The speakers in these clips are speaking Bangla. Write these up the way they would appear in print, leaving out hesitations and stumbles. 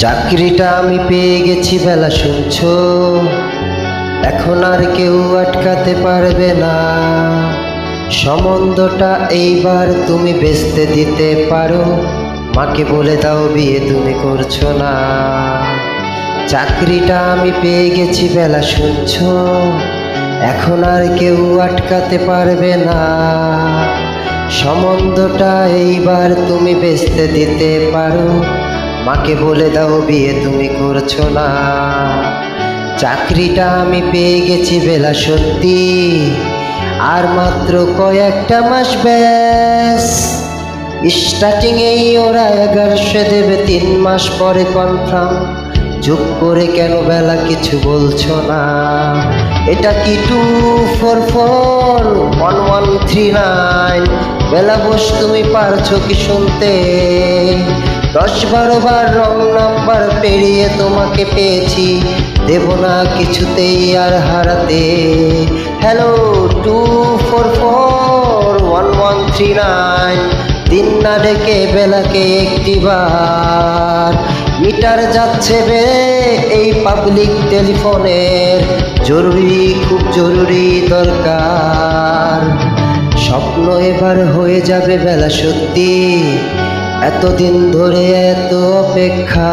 চাকরিটা আমি পেয়ে গেছি বেলা শুনছো, এখন আর কেউ আটকাতে পারবে না। সম্বন্ধটা এইবার তুমি বেচতে দিতে পারো, মাকে বলে দাও বিয়ে তুমি করছো না। চাকরিটা আমি পেয়ে গেছি বেলা শুনছো, এখন আর কেউ আটকাতে পারবে না। সম্বন্ধটা এইবার তুমি বেচতে দিতে পারো, মাকে বলে দাও বিয়ে তুমি করছো না। চাকরিটা আমি পেয়ে গেছি বেলা সত্যি, আর মাত্র কয়েকটা মাস ব্যাস। স্টার্টিং এই ওরা 1100 দেবে, 3 মাস পরে কনফার্ম। চুপ করে কেন বেলা কিছু বলছো না? এটা কি 2441139? বেলা বস তুমি পারছো কি শুনতে? 10-12 বার রং নাম্বার পেরিয়ে তোমাকে পেয়েছি, দেব না কিছুতেই আর হারাতে। হ্যালো 2441139, দিন না ডেকে বেলাকে একটিবার। মিটার যাচ্ছে বেড়ে এই পাবলিক টেলিফোনের, জরুরি খুব জরুরি দরকার। স্বপ্ন এবার হয়ে যাবে বেলা সত্যি, এতদিন ধরে এত অপেক্ষা।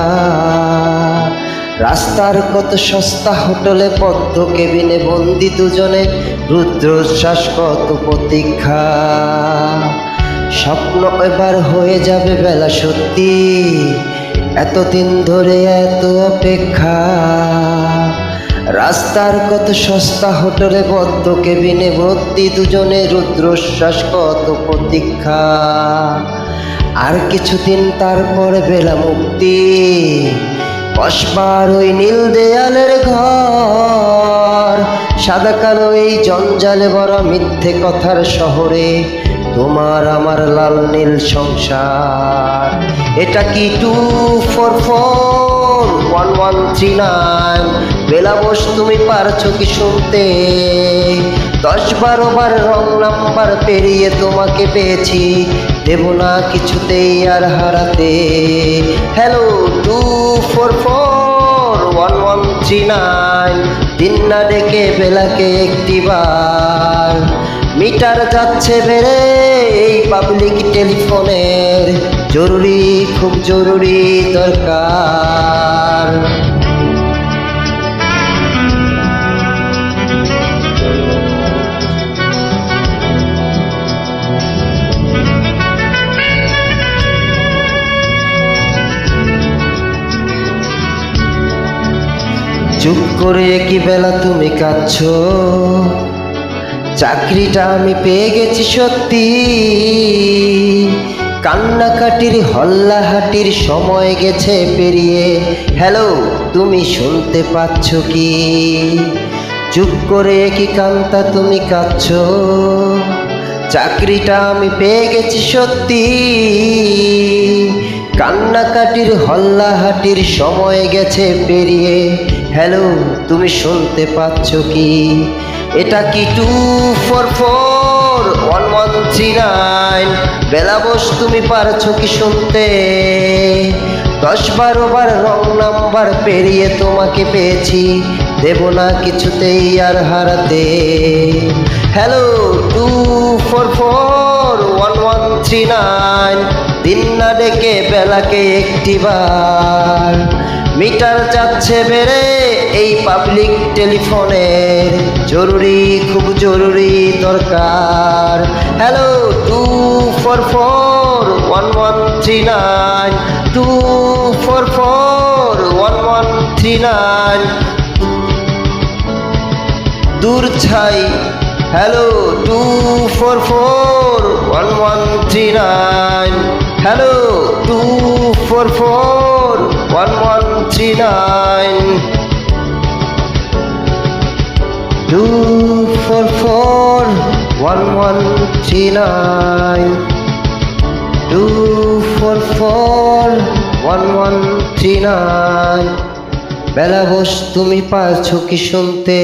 রাস্তার কত সস্তা হোটেলে বদ্ধ কেবিনে বন্দি দুজনে, রুদ্রশ্বাস কত প্রতীক্ষা। স্বপ্ন এবার হয়ে যাবে বেলা সত্যি, এতদিন ধরে এত অপেক্ষা। রাস্তার কত সস্তা হোটেলে বদ্ধ কেবিনে বন্দি দুজনে, রুদ্রশ্বাস কত প্রতীক্ষা। আর কিছুদিন তারপরে বেলা মুক্তি, বসবার ওই নীল দেয়ালের ঘর। সাদা কালো এই জঞ্জালে ভরা মিথ্যে কথার শহরে, তোমার আমার লাল নীল সংসার। এটা কি 2441139? বেলা বস তুমি পারছো কি শুনতে? 10-12 বার রং নাম্বার পেরিয়ে তোমাকে পেয়েছি, দেব না কিছুতেই আর হারাতে। হ্যালো 2441139, দিন না ডেকে বেলাকে একটিবার। মিটার যাচ্ছে বেড়ে এই পাবলিক টেলিফোনের, জরুরি খুব জরুরি দরকার। চুপ করে কি বেলা তুমি কাঁদছো? চাকরিটা আমি পেয়ে গেছি সত্যি, কান্নাকাটির হল্লাহাটির সময় গেছে পেরিয়ে। হ্যালো তুমি শুনতে পাচ্ছ কি? চুপ করে কি কান্তা তুমি কাঁদছো? চাকরিটা আমি পেয়ে গেছি সত্যি, কান্নাকাটির হল্লাহাটির সময় গেছে পেরিয়ে। হ্যালো তুমি শুনতে পাচ্ছ কি? এটা কি 2441139? বেলা বস তুমি পারছো কি শুনতে? 10-12 বার রং নাম্বার পেরিয়ে তোমাকে পেয়েছি, দেব না কিছুতেই আর হারাতে। হ্যালো 2441139, দিন না ডেকে বেলাকে একটিবার। মিটার যাচ্ছে বেড়ে এই পাবলিক টেলিফোনের, জরুরি খুব জরুরি দরকার। হ্যালো 2441139, 2441139, দূর ছাই। Hello 2441139, hello 2441139, 2441139, 2441139। বেলা বস তুমি পারছো কি শুনতে?